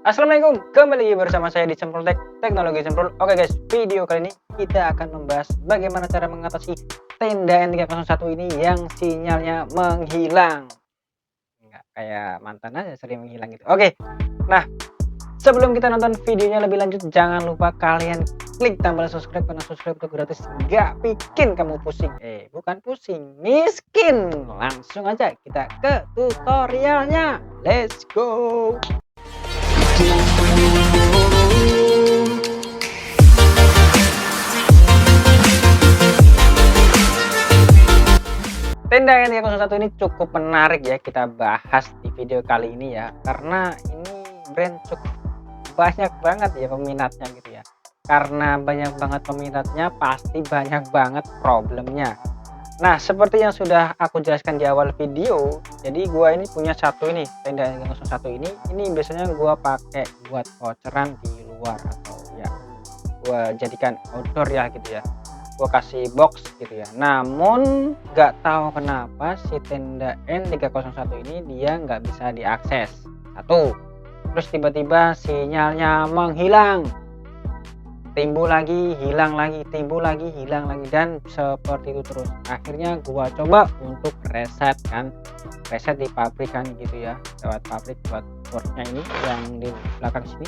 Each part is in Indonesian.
Assalamualaikum, kembali lagi bersama saya di Semprul Teknologi Semprul. Oke guys, video kali ini kita akan membahas bagaimana cara mengatasi tenda N301 ini yang sinyalnya menghilang. Enggak kayak mantan aja sering menghilang gitu. Oke, nah sebelum kita nonton videonya lebih lanjut, jangan lupa kalian klik tombol subscribe karena subscribe itu gratis, nggak bikin kamu pusing. Bukan pusing, miskin. Langsung aja kita ke tutorialnya. Let's go. Tenda N301 ini cukup menarik ya kita bahas di video kali ini ya, karena ini brand cukup banyak banget ya peminatnya gitu ya. Karena banyak banget peminatnya pasti banyak banget problemnya. Nah, seperti yang sudah aku jelaskan di awal video, jadi gua ini punya satu ini tenda N301 ini biasanya gua pakai buat voucheran di luar atau ya gua jadikan outdoor ya gitu ya. Gua kasih box gitu ya. Namun nggak tahu kenapa si tenda N301 ini dia nggak bisa diakses. Satu, terus tiba-tiba sinyalnya menghilang, timbul lagi, hilang lagi, timbul lagi, hilang lagi, dan seperti itu terus. Akhirnya gua coba untuk reset di pabrikan gitu ya, lewat pabrik buat portnya ini yang di belakang sini.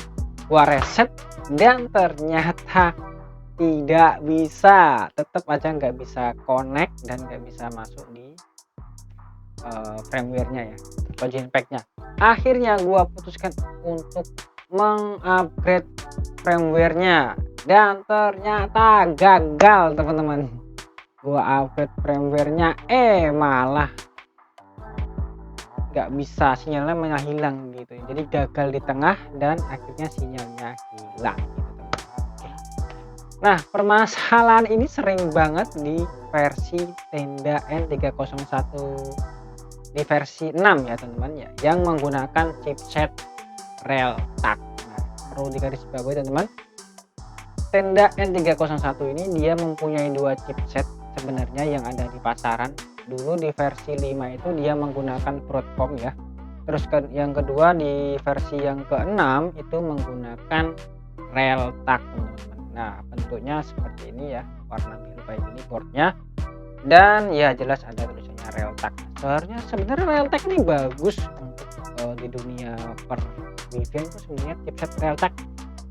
Gua reset dan ternyata tidak bisa, tetap aja nggak bisa connect dan nggak bisa masuk di firmware-nya ya atau genpack-nya. Akhirnya gua putuskan untuk mengupgrade firmware-nya dan ternyata gagal teman-teman. Gua upgrade firmware-nya malah nggak bisa, sinyalnya malah hilang gitu. Jadi gagal di tengah dan akhirnya sinyalnya hilang. Nah, permasalahan ini sering banget di versi tenda N301 di versi 6 ya teman-teman ya, yang menggunakan chipset Realtek. Nah, perlu digarisbawahi teman-teman, tenda N301 ini dia mempunyai dua chipset sebenarnya yang ada di pasaran. Dulu di versi 5 itu dia menggunakan Broadcom ya. Terus yang kedua di versi yang ke-6 itu menggunakan Realtek teman-teman. Nah, bentuknya seperti ini ya, warna biru kayak gini boardnya, dan ya jelas ada tulisannya Realtek. Sebenarnya Realtek ini bagus untuk di dunia per wifi itu. Sebenarnya chipset Realtek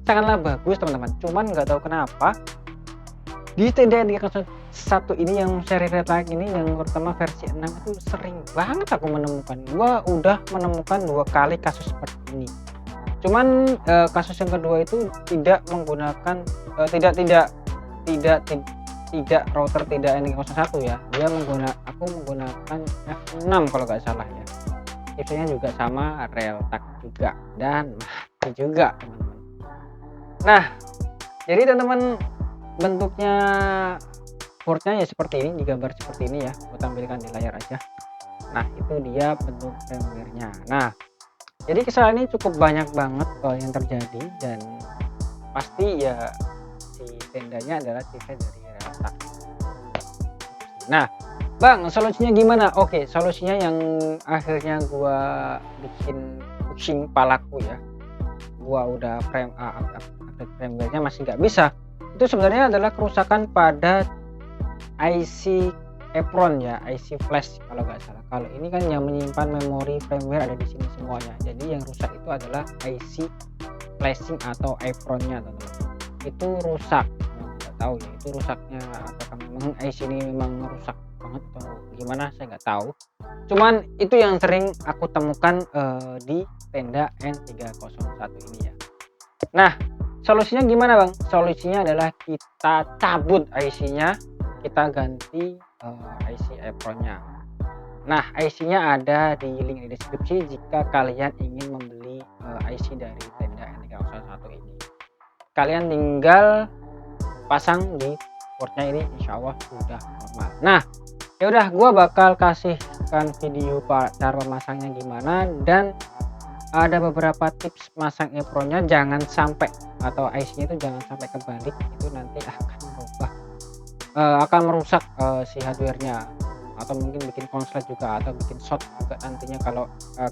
sangatlah bagus teman-teman, cuman nggak tahu kenapa di tenda N301 ini yang seri Realtek ini yang pertama versi 6 itu sering banget aku menemukan. Gua udah menemukan 2 kali kasus seperti ini. Cuman kasus yang kedua itu tidak menggunakan tidak router tidak N301 ya. Aku menggunakan F6 kalau nggak salah ya. Chipsetnya juga sama Realtek juga dan mati juga teman-teman. Nah, jadi teman-teman bentuknya portnya ya seperti ini, digambar seperti ini ya. Aku tampilkan di layar aja. Nah, itu dia bentuk firmware-nya. Nah, jadi kesalahan ini cukup banyak banget yang terjadi dan pasti ya si tendanya adalah chipset dari Realtek. Nah, Bang, solusinya gimana? Oke, solusinya yang akhirnya gua bikin pusing palaku ya. Gua udah update firmware-nya masih nggak bisa. Itu sebenarnya adalah kerusakan pada IC Apron ya, IC flash kalau nggak salah. Kalau ini kan yang menyimpan memori firmware ada di sini semuanya. Jadi yang rusak itu adalah IC flashing atau apronnya teman-teman. Itu rusak. Nggak tahu ya itu rusaknya apakah memang IC ini memang rusak banget atau gimana, saya nggak tahu. Cuman itu yang sering aku temukan di tenda N301 ini ya. Nah, solusinya gimana Bang? Solusinya adalah kita cabut IC-nya, kita ganti IC apronnya. Nah, IC-nya ada di link di deskripsi jika kalian ingin membeli IC dari tenda N301 ini. Kalian tinggal pasang di portnya ini, insya Allah sudah normal. Nah, ya udah, gua bakal kasihkan video cara memasangnya gimana, dan ada beberapa tips masang apronnya. Jangan sampai atau IC-nya itu jangan sampai kebalik, itu nanti akan merusak si hardware-nya, atau mungkin bikin konslet juga atau bikin short juga nantinya kalau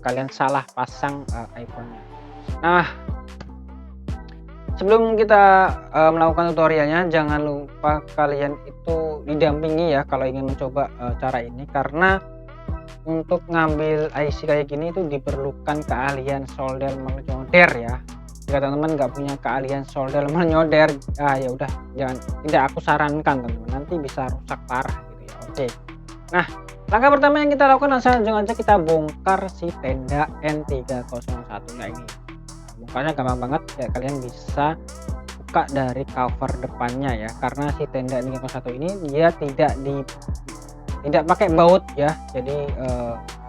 kalian salah pasang iPhone-nya. Nah, sebelum kita melakukan tutorialnya, jangan lupa kalian itu didampingi ya kalau ingin mencoba cara ini, karena untuk ngambil IC kayak gini itu diperlukan keahlian solder menyoder ya. Jika teman-teman nggak punya keahlian solder menyoder, ya udah jangan, tidak aku sarankan teman-teman, nanti bisa rusak parah gitu ya. Oke, nah langkah pertama yang kita lakukan langsung aja kita bongkar si tenda N301 nya ini. Bongkarnya gampang banget ya, kalian bisa buka dari cover depannya ya, karena si tenda N301 ini dia tidak pakai baut ya, jadi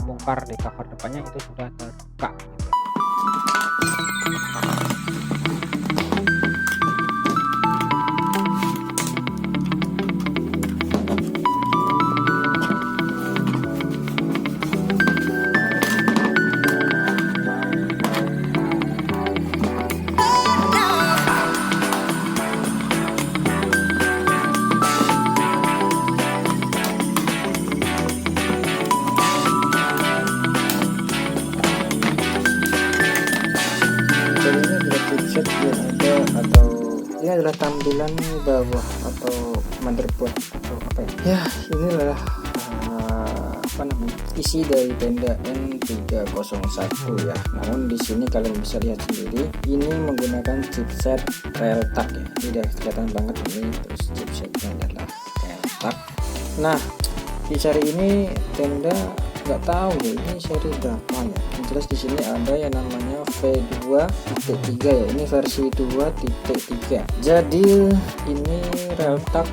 bongkar di cover depannya itu sudah terbuka gitu. Chipset yang ada, atau ini adalah tampilan bawah atau motherboard atau apa ya, ini adalah apa namanya, isi dari tenda N301 ya. Namun di sini kalian bisa lihat sendiri, ini menggunakan chipset Realtek ya, ini udah kelihatan banget ini. Terus chipsetnya adalah Realtek. Nah di seri ini tenda nggak tahu ya ini seri berapa ya. Yang jelas di sini ada yang namanya V2.3 ya, ini versi 2.3. Jadi ini Realtek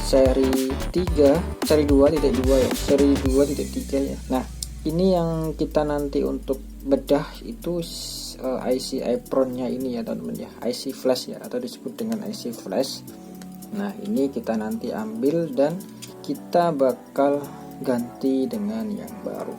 seri 3, seri 2.2 ya, seri 2.3 ya. Nah ini yang kita nanti untuk bedah itu IC apron-nya ini ya teman-teman ya, IC flash ya, atau disebut dengan IC flash. Nah ini kita nanti ambil dan kita bakal ganti dengan yang baru.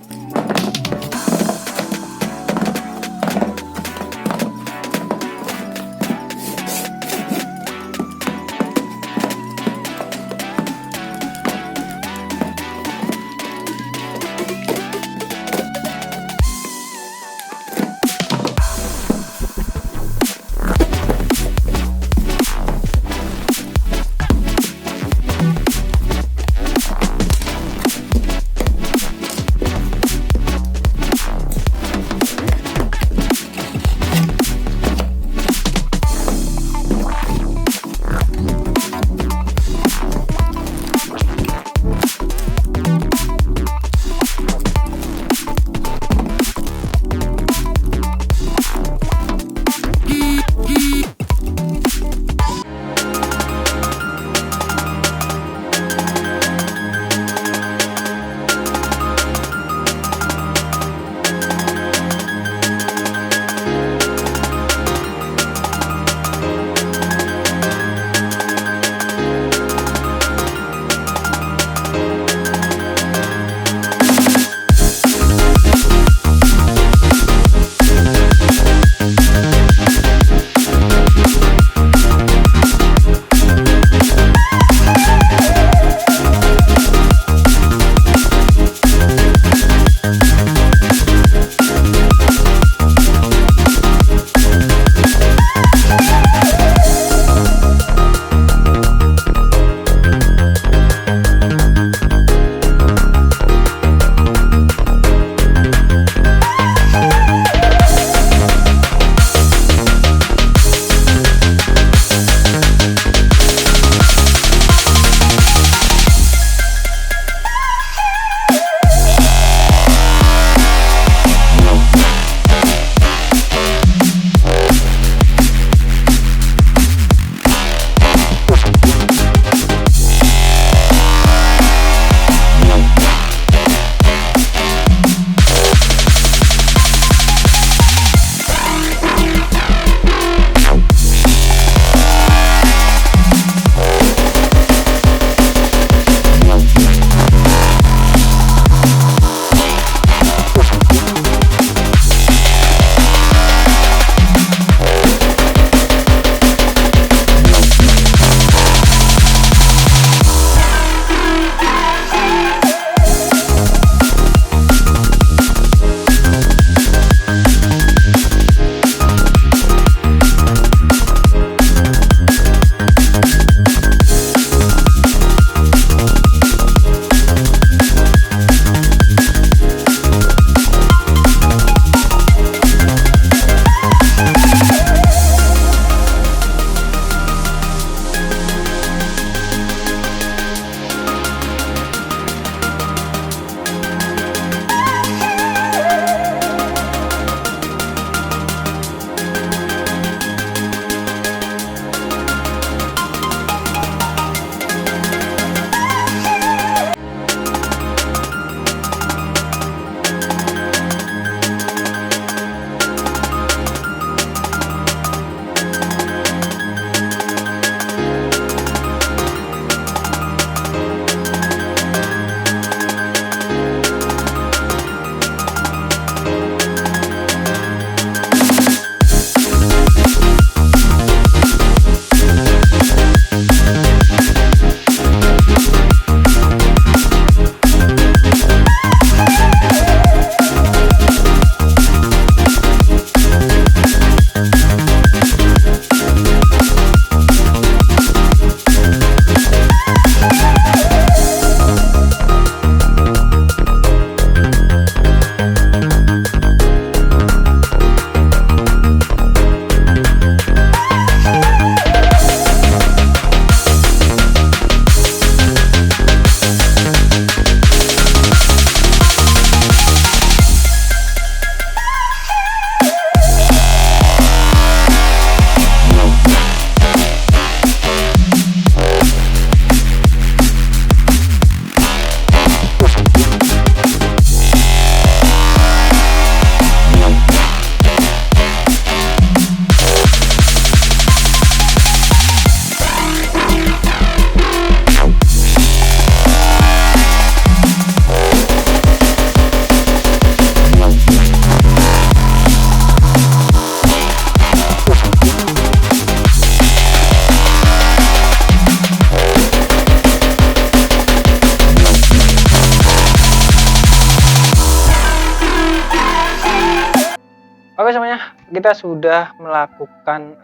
kita sudah melakukan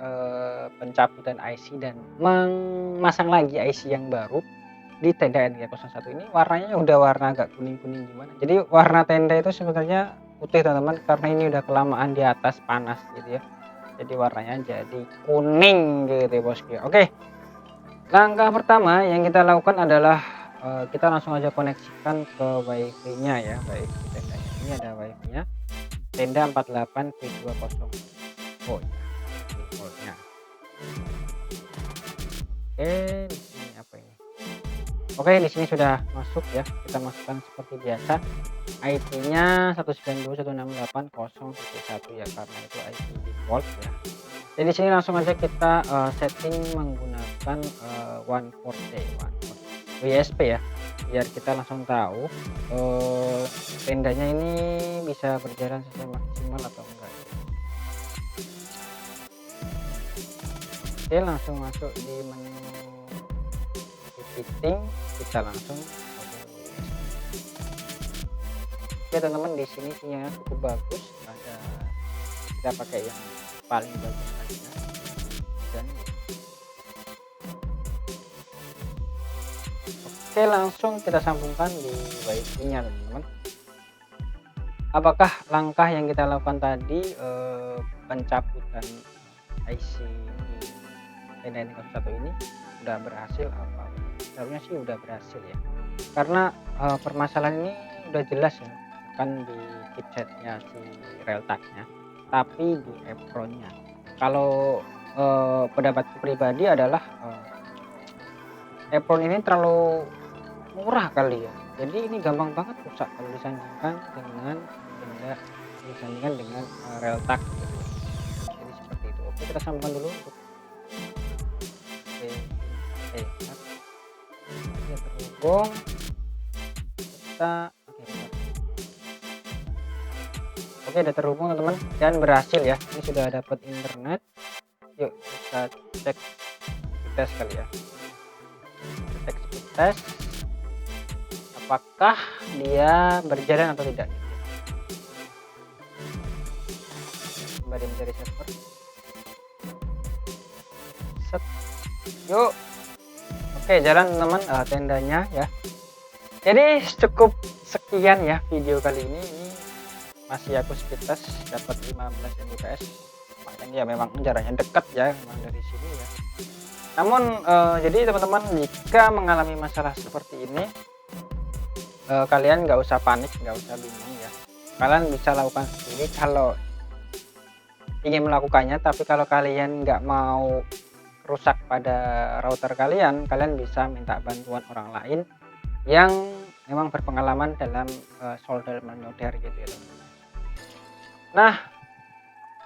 pencabutan IC dan memasang lagi IC yang baru di tenda NG01 ini. Warnanya udah warna agak kuning-kuning gimana. Jadi warna tenda itu sebenarnya putih teman-teman, karena ini udah kelamaan di atas panas gitu ya. Jadi warnanya jadi kuning gitu ya bosku. Oke. Langkah pertama yang kita lakukan adalah kita langsung aja koneksikan ke wifi-nya ya, wifi tendanya. Ini ada wifi-nya. Tenda 48V20 volt voltnya. Oke, di sini apa ini? Oke, di sini sudah masuk ya. Kita masukkan seperti biasa. IP-nya 192.168.0.1 ya, karena itu IP default ya. Jadi di sini langsung aja kita setting menggunakan 14T WSP ya, biar kita langsung tahu tendanya ini bisa berjalan sesuai maksimal atau enggak. Oke, langsung masuk di menu fitting, kita langsung oke teman-teman. Di sini sinyalnya cukup bagus, ada kita pakai yang paling bagus aja dan oke, langsung kita sambungkan di wifi nya teman-teman. Apakah langkah yang kita lakukan tadi pencabutan IC di tenda NG01 ini udah berhasil apa? Seharusnya sih udah berhasil ya, karena permasalahan ini udah jelas ya, bukan di chipsetnya si Realtek-nya tapi di apronnya. Kalau pendapatku pribadi adalah apron ini terlalu murah kali ya, jadi ini gampang banget rusak kalau disandingkan dengan Realtek gitu. Jadi seperti itu. Oke, kita sambungkan dulu untuk ya, terhubung kita oke udah terhubung teman-teman dan berhasil ya. Ini sudah dapat internet. Yuk kita cek tes kali ya, tes apakah dia berjalan atau tidak. Kembali mencari server. Set. Yuk. Oke, jalan teman-teman tendanya ya. Jadi cukup sekian ya video kali ini. Ini masih aku speed test dapat 15 Mbps. Makanya ya memang jaraknya dekat ya memang dari sini ya. Namun jadi teman-teman jika mengalami masalah seperti ini kalian nggak usah panik, nggak usah bingung ya. Kalian bisa lakukan sendiri kalau ingin melakukannya, tapi kalau kalian nggak mau rusak pada router kalian, kalian bisa minta bantuan orang lain yang memang berpengalaman dalam solder menyolder gitu ya teman. Nah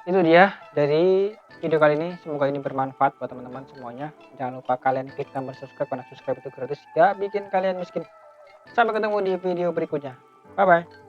itu dia dari video kali ini, semoga ini bermanfaat buat teman-teman semuanya. Jangan lupa kalian klik tombol subscribe, karena subscribe itu gratis, gak bikin kalian miskin. Sampai ketemu di video berikutnya, bye bye.